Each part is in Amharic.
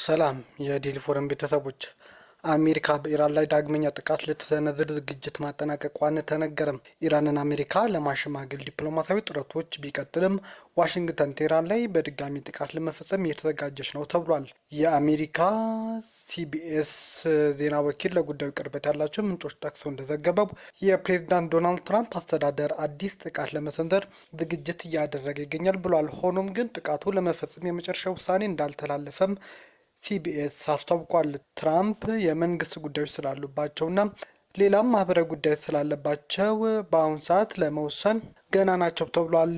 ሰላም የዴሊ ፎረም ቤተሰቦች፣ አሜሪካ በኢራን ላይ ዳግመኛ ጥቃት ልትሰነዝር ዝግጅት ማጠናቀቋን ተነገረም። ኢራንን አሜሪካ ለማሸማገል ዲፕሎማሲያዊ ጥረቶች ቢቀጥልም ዋሽንግተን ቴህራን ላይ በድጋሚ ጥቃት ለመፈጸም እየተዘጋጀች ነው ተብሏል። የአሜሪካ ሲቢኤስ ዜና ወኪል ለጉዳዩ ቅርበት ያላቸው ምንጮች ጠቅሶ እንደዘገበው የፕሬዝዳንት ዶናልድ ትራምፕ አስተዳደር አዲስ ጥቃት ለመሰንዘር ዝግጅት እያደረገ ይገኛል ብሏል። ሆኖም ግን ጥቃቱ ለመፈጸም የመጨረሻ ውሳኔ እንዳልተላለፈም ሲቢኤስ አስታውቋል። ትራምፕ የመንግስት ጉዳዮች ስላሉባቸውና ሌላም ማህበራዊ ጉዳዮች ስላለባቸው በአሁኑ ሰዓት ለመወሰን ገና ናቸው ተብሏል።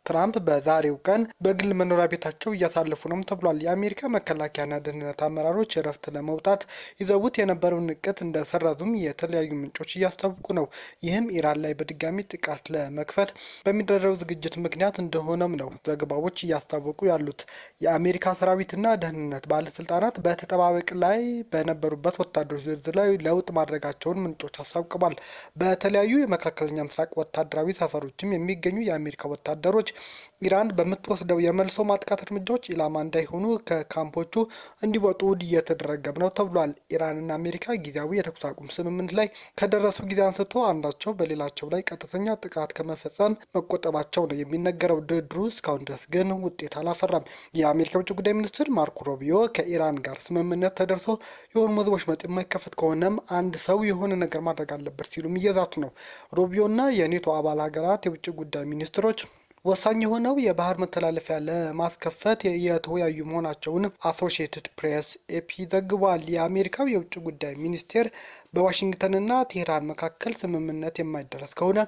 ትራምፕ በዛሬው ቀን በግል መኖሪያ ቤታቸው እያሳለፉ ነው ተብሏል። የአሜሪካ መከላከያና ደህንነት አመራሮች እረፍት ለመውጣት ይዘውት የነበረውን እቅድ እንደሰረዙም የተለያዩ ምንጮች እያስታወቁ ነው። ይህም ኢራን ላይ በድጋሚ ጥቃት ለመክፈት በሚደረገው ዝግጅት ምክንያት እንደሆነም ነው ዘገባዎች እያስታወቁ ያሉት። የአሜሪካ ሰራዊትና ደህንነት ባለስልጣናት በተጠባበቅ ላይ በነበሩበት ወታደሮች ዝርዝር ላይ ለውጥ ማድረጋቸውን ምንጮች አስታውቀዋል። በተለያዩ የመካከለኛ ምስራቅ ወታደራዊ ሰፈሮችም የሚገኙ የአሜሪካ ወታደሮች ኢራን በምትወስደው የመልሶ ማጥቃት እርምጃዎች ኢላማ እንዳይሆኑ ከካምፖቹ እንዲወጡ እየተደረገም ነው ተብሏል። ኢራንና አሜሪካ ጊዜያዊ የተኩስ አቁም ስምምነት ላይ ከደረሱ ጊዜ አንስቶ አንዳቸው በሌላቸው ላይ ቀጥተኛ ጥቃት ከመፈጸም መቆጠባቸው ነው የሚነገረው። ድርድሩ እስካሁን ድረስ ግን ውጤት አላፈራም። የአሜሪካ ውጭ ጉዳይ ሚኒስትር ማርኮ ሩቢዮ ከኢራን ጋር ስምምነት ተደርሶ የሆርሙዝ ወሽመጥ የማይከፈት ከሆነም አንድ ሰው የሆነ ነገር ማድረግ አለበት ሲሉም እየዛቱ ነው። ሩቢዮና የኔቶ አባል ሀገራት የውጭ ጉዳይ ሚኒስትሮች ወሳኝ የሆነው የባህር መተላለፊያ ለማስከፈት የተወያዩ መሆናቸውን አሶሺየትድ ፕሬስ ኤፒ ዘግቧል። የአሜሪካው የውጭ ጉዳይ ሚኒስቴር በዋሽንግተንና ቴህራን መካከል ስምምነት የማይደረስ ከሆነ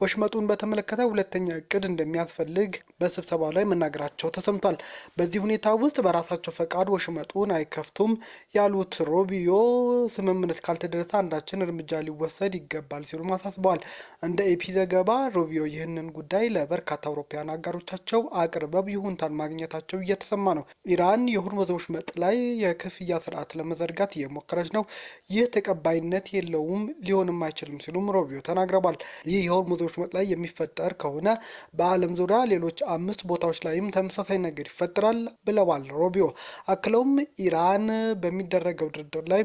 ወሽመጡን በተመለከተ ሁለተኛ እቅድ እንደሚያስፈልግ በስብሰባው ላይ መናገራቸው ተሰምቷል። በዚህ ሁኔታ ውስጥ በራሳቸው ፈቃድ ወሽመጡን አይከፍቱም ያሉት ሩቢዮ ስምምነት ካልተደረሰ አንዳችን እርምጃ ሊወሰድ ይገባል ሲሉም አሳስበዋል። እንደ ኤፒ ዘገባ ሩቢዮ ይህንን ጉዳይ ለበርካታ አውሮፓውያን አጋሮቻቸው አቅርበው ይሁንታን ማግኘታቸው እየተሰማ ነው። ኢራን የሆርሙዝ ወሽመጥ ላይ የክፍያ ስርዓት ለመዘርጋት እየሞከረች ነው። ይህ ተቀባይነት የለውም፣ ሊሆንም አይችልም ሲሉም ሩቢዮ ተናግረዋል። ይህ የሆርሙዝ ወሽመጥ ላይ የሚፈጠር ከሆነ በዓለም ዙሪያ ሌሎች 5 ቦታዎች ላይም ተመሳሳይ ነገር ይፈጠራል ብለዋል ሩቢዮ። አክለውም ኢራን በሚደረገው ድርድር ላይ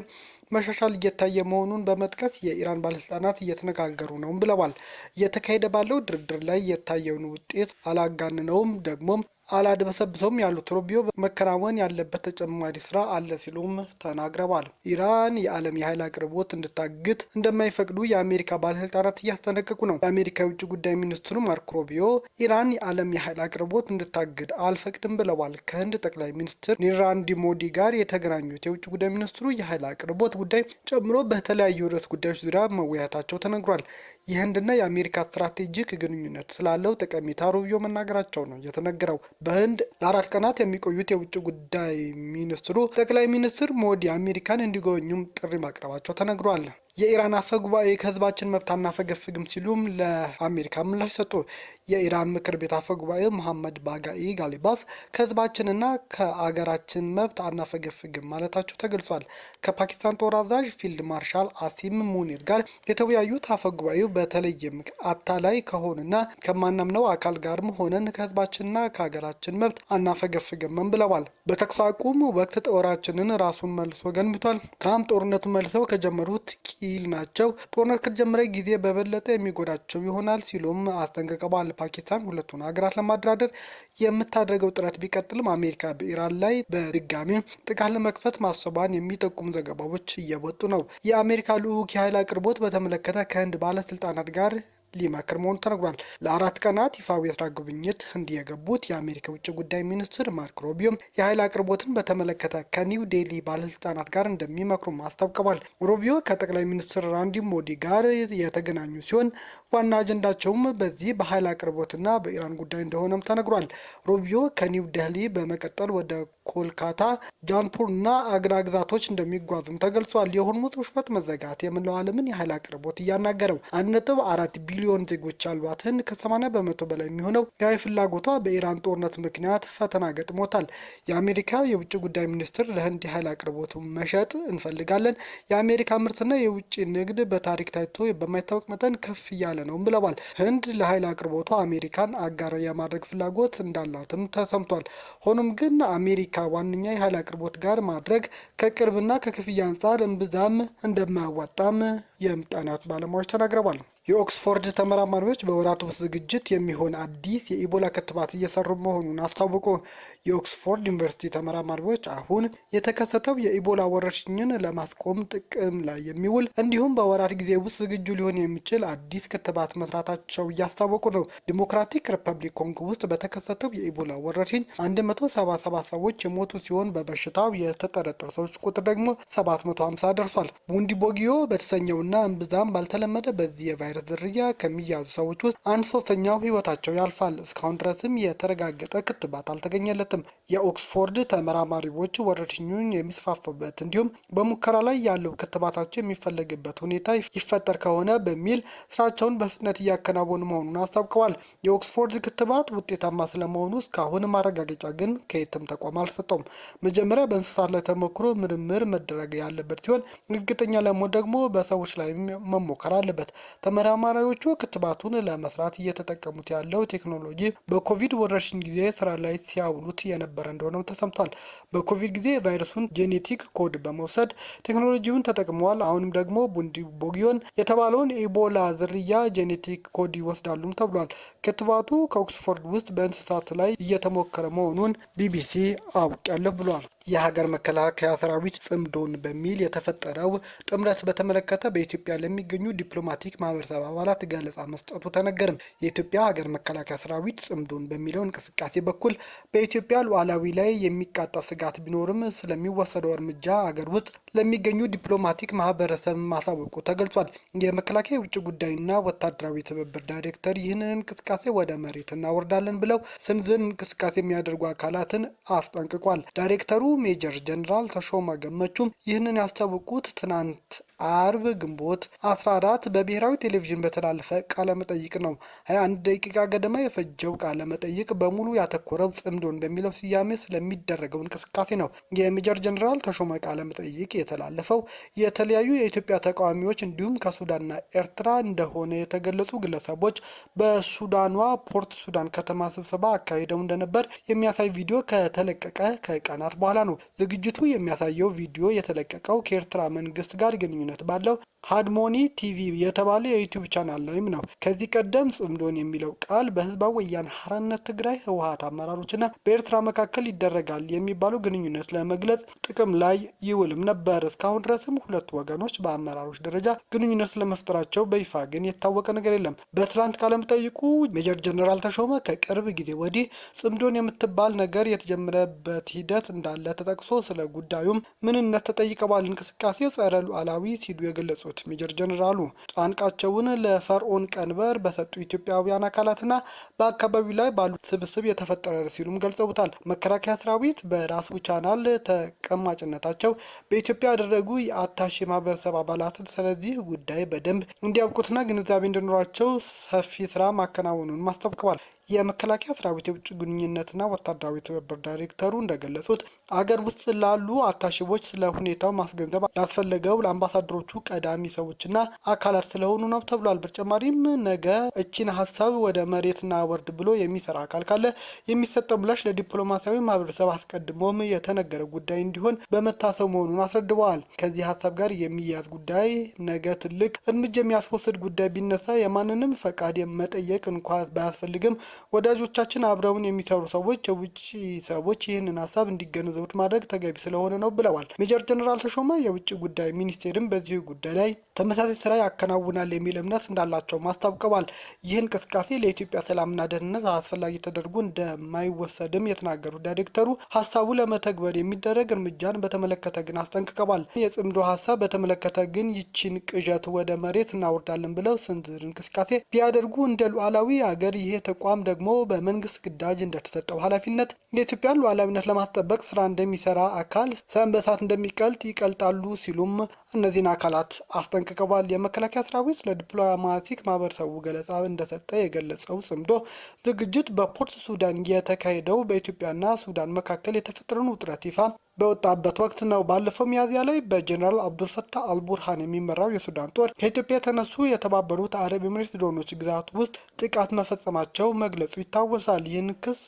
መሻሻል እየታየ መሆኑን በመጥቀስ የኢራን ባለስልጣናት እየተነጋገሩ ነው ብለዋል። እየተካሄደ ባለው ድርድር ላይ የታየውን ውጤት አላጋንነውም ደግሞም አላድበሰብሰውም ያሉት ሩቢዮ መከናወን ያለበት ተጨማሪ ስራ አለ ሲሉም ተናግረዋል። ኢራን የዓለም የኃይል አቅርቦት እንድታግት እንደማይፈቅዱ የአሜሪካ ባለስልጣናት እያስጠነቀቁ ነው። የአሜሪካ የውጭ ጉዳይ ሚኒስትሩ ማርኮ ሩቢዮ ኢራን የዓለም የኃይል አቅርቦት እንድታግድ አልፈቅድም ብለዋል። ከህንድ ጠቅላይ ሚኒስትር ናሬንድራ ሞዲ ጋር የተገናኙት የውጭ ጉዳይ ሚኒስትሩ የኃይል አቅርቦት ጉዳይ ጨምሮ በተለያዩ ርዕሰ ጉዳዮች ዙሪያ መወያየታቸው ተነግሯል። የህንድና የአሜሪካ ስትራቴጂክ ግንኙነት ስላለው ጠቀሜታ ሩቢዮ መናገራቸው ነው የተነገረው። በህንድ ለ4 ቀናት የሚቆዩት የውጭ ጉዳይ ሚኒስትሩ ጠቅላይ ሚኒስትር ሞዲ አሜሪካን እንዲጎበኙም ጥሪ ማቅረባቸው ተነግሯል። የኢራን አፈ ጉባኤ ከህዝባችን መብት አናፈገፍግም ሲሉም ለአሜሪካ ምላሽ ሰጡ። የኢራን ምክር ቤት አፈ ጉባኤ መሐመድ ባጋኢ ጋሊባፍ ከህዝባችንና ከአገራችን መብት አናፈገፍግም ማለታቸው ተገልጿል። ከፓኪስታን ጦር አዛዥ ፊልድ ማርሻል አሲም ሙኒር ጋር የተወያዩት አፈ ጉባኤው በተለይም አታላይ ከሆኑና ከማናምነው አካል ጋርም ሆነን ከህዝባችንና ከሀገራችን መብት አናፈገፍግም ብለዋል። በተኩስ አቁም ወቅት ጦራችንን ራሱን መልሶ ገንብቷል። ትራምፕ ጦርነቱ መልሰው ከጀመሩት ቂል ናቸው። ጦርነት ከተጀመረ ጊዜ በበለጠ የሚጎዳቸው ይሆናል ሲሉም አስጠንቅቀዋል። ፓኪስታን ሁለቱን ሀገራት ለማደራደር የምታደርገው ጥረት ቢቀጥልም አሜሪካ በኢራን ላይ በድጋሚ ጥቃት ለመክፈት ማሰቧን የሚጠቁሙ ዘገባዎች እየወጡ ነው። የአሜሪካ ልዑክ የኃይል አቅርቦት በተመለከተ ከህንድ ባለስልጣናት ጋር ሊመክር መሆኑ ተነግሯል። ለ4 ቀናት ይፋዊ የስራ ጉብኝት ህንድ የገቡት የአሜሪካ ውጭ ጉዳይ ሚኒስትር ማርኮ ሩቢዮ የኃይል አቅርቦትን በተመለከተ ከኒው ዴሊ ባለስልጣናት ጋር እንደሚመክሩም አስታውቀዋል። ሩቢዮ ከጠቅላይ ሚኒስትር ናሬንድራ ሞዲ ጋር የተገናኙ ሲሆን ዋና አጀንዳቸውም በዚህ በኃይል አቅርቦትና በኢራን ጉዳይ እንደሆነም ተነግሯል። ሩቢዮ ከኒው ዴሊ በመቀጠል ወደ ኮልካታ፣ ጃንፑር እና አግራ ግዛቶች እንደሚጓዙም ተገልጿል። የሆርሙዝ ወሽመጥ መዘጋት የመላው ዓለምን የኃይል አቅርቦት እያናገረው 1.4 ቢሊዮን ሚሊዮን ዜጎች ያሏት ህንድ ከ80 በመቶ በላይ የሚሆነው የኃይል ፍላጎቷ በኢራን ጦርነት ምክንያት ፈተና ገጥሞታል። የአሜሪካ የውጭ ጉዳይ ሚኒስትር ለህንድ የኃይል አቅርቦት መሸጥ እንፈልጋለን፣ የአሜሪካ ምርትና የውጭ ንግድ በታሪክ ታይቶ በማይታወቅ መጠን ከፍ እያለ ነው ብለዋል። ህንድ ለኃይል አቅርቦቷ አሜሪካን አጋር የማድረግ ፍላጎት እንዳላትም ተሰምቷል። ሆኖም ግን አሜሪካ ዋነኛ የኃይል አቅርቦት ጋር ማድረግ ከቅርብና ከክፍያ አንጻር እምብዛም እንደማያዋጣም የምጣኔ ሀብት ባለሙያዎች ተናግረዋል። የኦክስፎርድ ተመራማሪዎች በወራት ውስጥ ዝግጅት የሚሆን አዲስ የኢቦላ ክትባት እየሰሩ መሆኑን አስታወቁ። የኦክስፎርድ ዩኒቨርሲቲ ተመራማሪዎች አሁን የተከሰተው የኢቦላ ወረርሽኝን ለማስቆም ጥቅም ላይ የሚውል እንዲሁም በወራት ጊዜ ውስጥ ዝግጁ ሊሆን የሚችል አዲስ ክትባት መስራታቸው እያስታወቁ ነው። ዲሞክራቲክ ሪፐብሊክ ኮንጎ ውስጥ በተከሰተው የኢቦላ ወረርሽኝ 177 ሰዎች የሞቱ ሲሆን በበሽታው የተጠረጠሩ ሰዎች ቁጥር ደግሞ 750 ደርሷል። ቡንዲቦጊዮ በተሰኘውና እምብዛም ባልተለመደ በዚህ የቫይረስ ዝርያ ከሚያዙ ሰዎች ውስጥ 1/3 ህይወታቸው ያልፋል። እስካሁን ድረስም የተረጋገጠ ክትባት አልተገኘለትም። የኦክስፎርድ ተመራማሪዎች ወረርሽኙን የሚስፋፋበት እንዲሁም በሙከራ ላይ ያለው ክትባታቸው የሚፈለግበት ሁኔታ ይፈጠር ከሆነ በሚል ስራቸውን በፍጥነት እያከናወኑ መሆኑን አስታውቀዋል። የኦክስፎርድ ክትባት ውጤታማ ስለመሆኑ እስካሁን ማረጋገጫ ግን ከየትም ተቋም አልሰጠውም። መጀመሪያ በእንስሳት ላይ ተሞክሮ ምርምር መደረግ ያለበት ሲሆን እርግጠኛ ለመሆን ደግሞ በሰዎች ላይ መሞከር አለበት። ተመራማሪዎቹ ክትባቱን ለመስራት እየተጠቀሙት ያለው ቴክኖሎጂ በኮቪድ ወረርሽኝ ጊዜ ስራ ላይ ሲያውሉት የነበረ እንደሆነም ተሰምቷል። በኮቪድ ጊዜ ቫይረሱን ጄኔቲክ ኮድ በመውሰድ ቴክኖሎጂውን ተጠቅመዋል። አሁንም ደግሞ ቡንዲቦጊዮን የተባለውን የኢቦላ ዝርያ ጄኔቲክ ኮድ ይወስዳሉም ተብሏል። ክትባቱ ከኦክስፎርድ ውስጥ በእንስሳት ላይ እየተሞከረ መሆኑን ቢቢሲ አውቃለሁ ብሏል። የሀገር መከላከያ ሰራዊት ጽምዶን በሚል የተፈጠረው ጥምረት በተመለከተ በኢትዮጵያ ለሚገኙ ዲፕሎማቲክ ማህበረሰብ አባላት ገለጻ መስጠቱ ተነገርም። የኢትዮጵያ ሀገር መከላከያ ሰራዊት ጽምዶን በሚለው እንቅስቃሴ በኩል በኢትዮጵያ ሉዓላዊ ላይ የሚቃጣ ስጋት ቢኖርም ስለሚወሰደው እርምጃ ሀገር ውስጥ ለሚገኙ ዲፕሎማቲክ ማህበረሰብ ማሳወቁ ተገልጿል። የመከላከያ የውጭ ጉዳይና ወታደራዊ ትብብር ዳይሬክተር ይህንን እንቅስቃሴ ወደ መሬት እናወርዳለን ብለው ስንዝር እንቅስቃሴ የሚያደርጉ አካላትን አስጠንቅቋል። ዳይሬክተሩ ሜጀር ጀነራል ተሾመ ገመቹም ይህንን ያስታወቁት ትናንት አርብ ግንቦት 14 በብሔራዊ ቴሌቪዥን በተላለፈ ቃለ መጠይቅ ነው። 21 ደቂቃ ገደማ የፈጀው ቃለ መጠይቅ በሙሉ ያተኮረው ጽምዶን በሚለው ስያሜ ስለሚደረገው እንቅስቃሴ ነው። የሜጀር ጀነራል ተሾመ ቃለ መጠይቅ የተላለፈው የተለያዩ የኢትዮጵያ ተቃዋሚዎች እንዲሁም ከሱዳንና ኤርትራ እንደሆነ የተገለጹ ግለሰቦች በሱዳኗ ፖርት ሱዳን ከተማ ስብሰባ አካሂደው እንደነበር የሚያሳይ ቪዲዮ ከተለቀቀ ከቀናት በኋላ ነው። ዝግጅቱ የሚያሳየው ቪዲዮ የተለቀቀው ከኤርትራ መንግስት ጋር ግንኙነት ባለው ሃድሞኒ ቲቪ የተባለ የዩቲዩብ ቻናል ላይም ነው። ከዚህ ቀደም ጽምዶን የሚለው ቃል በህዝባዊ ወያነ ሓርነት ትግራይ ህወሓት አመራሮችና በኤርትራ መካከል ይደረጋል የሚባለው ግንኙነት ለመግለጽ ጥቅም ላይ ይውልም ነበር። እስካሁን ድረስም ሁለቱ ወገኖች በአመራሮች ደረጃ ግንኙነት ስለመፍጠራቸው በይፋ ግን የታወቀ ነገር የለም። በትላንት ቃለመጠይቁ ሜጀር ጀነራል ተሾመ ከቅርብ ጊዜ ወዲህ ጽምዶን የምትባል ነገር የተጀመረበት ሂደት እንዳለ ተጠቅሶ ስለ ጉዳዩም ምንነት ተጠይቀዋል። እንቅስቃሴው ጸረ ሉዓላዊ ሲሉ የገለጹት ሜጀር ጀነራሉ ጫንቃቸውን ለፈርዖን ቀንበር በሰጡ ኢትዮጵያውያን አካላትና በአካባቢው ላይ ባሉ ስብስብ የተፈጠረ ሲሉም ገልጸውታል። መከላከያ ሰራዊት በራሱ ቻናል ተቀማጭነታቸው በኢትዮጵያ ያደረጉ የአታሺ ማህበረሰብ አባላትን ስለዚህ ጉዳይ በደንብ እንዲያውቁትና ግንዛቤ እንዲኖራቸው ሰፊ ስራ ማከናወኑን ማስታውቀዋል። የመከላከያ ሰራዊት የውጭ ግንኙነትና ወታደራዊ ትብብር ዳይሬክተሩ እንደገለጹት አገር ውስጥ ላሉ አታሺዎች ስለ ሁኔታው ማስገንዘብ ያስፈለገው ለአምባሳደሮቹ ቀዳሚ ሰዎችና አካላት ስለሆኑ ነው ተብሏል። በተጨማሪም ነገ እቺን ሀሳብ ወደ መሬትና ወርድ ብሎ የሚሰራ አካል ካለ የሚሰጠው ምላሽ ለዲፕሎማሲያዊ ማህበረሰብ አስቀድሞም የተነገረ ጉዳይ እንዲሆን በመታሰብ መሆኑን አስረድበዋል። ከዚህ ሀሳብ ጋር የሚያያዝ ጉዳይ ነገ ትልቅ እርምጃ የሚያስወስድ ጉዳይ ቢነሳ የማንንም ፈቃድ መጠየቅ እንኳ ባያስፈልግም ወዳጆቻችን አብረውን የሚሰሩ ሰዎች የውጭ ሰዎች ይህንን ሀሳብ እንዲገነዘቡት ማድረግ ተገቢ ስለሆነ ነው ብለዋል። ሜጀር ጀነራል ተሾመ የውጭ ጉዳይ ሚኒስቴርም በዚህ ጉዳይ ላይ ተመሳሳይ ስራ ያከናውናል የሚል እምነት እንዳላቸው ማስታውቀዋል። ይህ እንቅስቃሴ ለኢትዮጵያ ሰላምና ደህንነት አስፈላጊ ተደርጎ እንደማይወሰድም የተናገሩት ዳይሬክተሩ ሀሳቡ ለመተግበር የሚደረግ እርምጃ እርምጃን በተመለከተ ግን አስጠንቅቀዋል። የጽምዶ ሀሳብ በተመለከተ ግን ይችን ቅዠት ወደ መሬት እናወርዳለን ብለው ስንዝር እንቅስቃሴ ቢያደርጉ እንደ ሉዓላዊ ሀገር ይሄ ተቋም ደግሞ በመንግስት ግዳጅ እንደተሰጠው ኃላፊነት የኢትዮጵያን ሉዓላዊነት ለማስጠበቅ ስራ እንደሚሰራ አካል ሰም በሳት እንደሚቀልጥ ይቀልጣሉ ሲሉም እነዚህን አካላት አስጠንቅቀዋል። የመከላከያ ሰራዊት ለዲፕሎማቲክ ማህበረሰቡ ገለጻ እንደሰጠ የገለጸው ጽምዶ ዝግጅት በፖርት ሱዳን የተካሄደው በኢትዮጵያና ሱዳን መካከል የተፈጠረውን ውጥረት ይፋ በወጣበት ወቅት ነው። ባለፈው ሚያዝያ ላይ በጀነራል አብዱልፈታህ አልቡርሃን የሚመራው የሱዳን ጦር ከኢትዮጵያ የተነሱ የተባበሩት አረብ ኤሚሬት ድሮኖች ግዛት ውስጥ ጥቃት መፈጸማቸው መግለጹ ይታወሳል። ይህን ክስ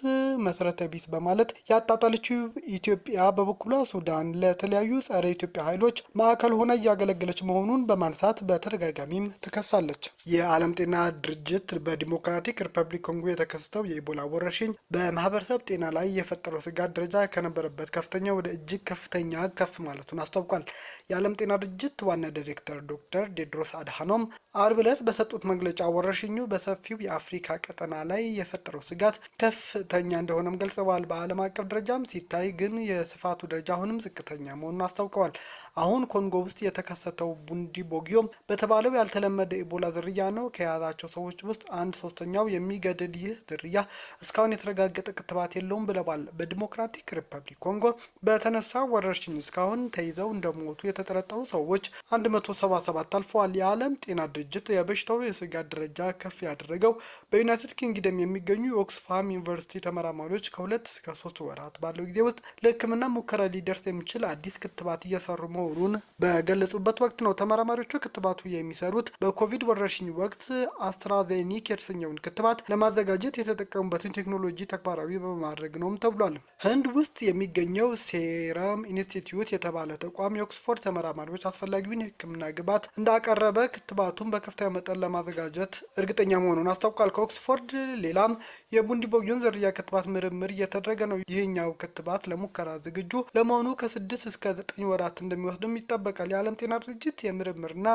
መሰረተ ቢስ በማለት ያጣጣለችው ኢትዮጵያ በበኩሏ ሱዳን ለተለያዩ ጸረ ኢትዮጵያ ኃይሎች ማዕከል ሆና እያገለገለች መሆኑን በማንሳት በተደጋጋሚም ትከሳለች። የዓለም ጤና ድርጅት በዲሞክራቲክ ሪፐብሊክ ኮንጎ የተከሰተው የኢቦላ ወረርሽኝ በማህበረሰብ ጤና ላይ የፈጠረው ስጋት ደረጃ ከነበረበት ከፍተኛ ወደ እጅግ ከፍተኛ ከፍ ማለቱን አስታውቋል። የዓለም ጤና ድርጅት ዋና ዳይሬክተር ዶክተር ቴድሮስ አድሃኖም አርብ ዕለት በሰጡት መግለጫ ወረርሽኙ በሰፊው የአፍሪካ ቀጠና ላይ የፈጠረው ስጋት ከፍተኛ እንደሆነም ገልጸዋል። በዓለም አቀፍ ደረጃም ሲታይ ግን የስፋቱ ደረጃ አሁንም ዝቅተኛ መሆኑን አስታውቀዋል። አሁን ኮንጎ ውስጥ የተከሰተው ቡንዲ ቦጊዮም በተባለው ያልተለመደ ኢቦላ ዝርያ ነው። ከያዛቸው ሰዎች ውስጥ 1/3 የሚገድል ይህ ዝርያ እስካሁን የተረጋገጠ ክትባት የለውም ብለዋል። በዲሞክራቲክ ሪፐብሊክ ኮንጎ በተነሳ ወረርሽኝ እስካሁን ተይዘው እንደሞቱ የተጠረጠሩ ሰዎች 177 አልፈዋል። የዓለም ጤና ድርጅት የበሽታው የስጋት ደረጃ ከፍ ያደረገው በዩናይትድ ኪንግደም የሚገኙ የኦክስፋም ዩኒቨርሲቲ ተመራማሪዎች ከ2 እስከ 3 ወራት ባለው ጊዜ ውስጥ ለሕክምና ሙከራ ሊደርስ የሚችል አዲስ ክትባት እየሰሩ መሆኑን በገለጹበት ወቅት ነው። ተመራማሪዎቹ ክትባቱ የሚሰሩት በኮቪድ ወረርሽኝ ወቅት አስትራዜኒክ የተሰኘውን ክትባት ለማዘጋጀት የተጠቀሙበትን ቴክኖሎጂ ተግባራዊ በማድረግ ነውም ተብሏል። ህንድ ውስጥ የሚገኘው ሴረም ኢንስቲትዩት የተባለ ተቋም የኦክስፎርድ ተመራማሪዎች አስፈላጊውን የሕክምና ግብዓት እንዳቀረበ ክትባቱን በከፍተኛ መጠን ለማዘጋጀት እርግጠኛ መሆኑን አስታውቋል። ከኦክስፎርድ ሌላም የቡንዲ ቦጊዮን ዝርያ ክትባት ምርምር እየተደረገ ነው። ይህኛው ክትባት ለሙከራ ዝግጁ ለመሆኑ ከ6 እስከ 9 ወራት እንደሚወስድም ይጠበቃል። የዓለም ጤና ድርጅት የምርምርና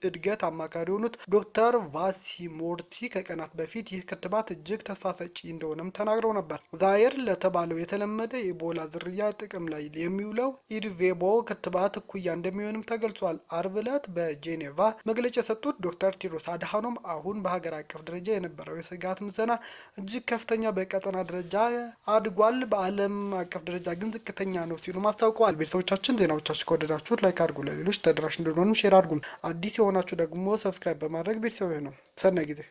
እድገት አማካሪ የሆኑት ዶክተር ቫሲሞርቲ ከቀናት በፊት ይህ ክትባት እጅግ ተስፋ ሰጪ እንደሆነም ተናግረው ነበር። ዛየር ለተባለው የተለመደ የኢቦላ ዝርያ ጥቅም ላይ የሚውለው ኢርቬቦ ክትባት እኩያ እንደሚሆንም ተገልጿል። አርብ ዕለት በጄኔቫ መግለጫ የሰጡት ዶክተር ቴድሮስ አድሃኖም አሁን በሀገር አቀፍ ደረጃ የነበረው የስጋት ምዘና እጅግ ከፍተኛ በቀጠና ደረጃ አድጓል፣ በዓለም አቀፍ ደረጃ ግን ዝቅተኛ ነው ሲሉ አስታውቀዋል። ቤተሰቦቻችን ዜናዎቻችን ከወደዳችሁት ላይክ አድርጉ፣ ለሌሎች ተደራሽ እንዲሆኑ ሼር አድርጉም። አዲስ የሆናችሁ ደግሞ ሰብስክራይብ በማድረግ ቤተሰብ ነው። ሰናይ ጊዜ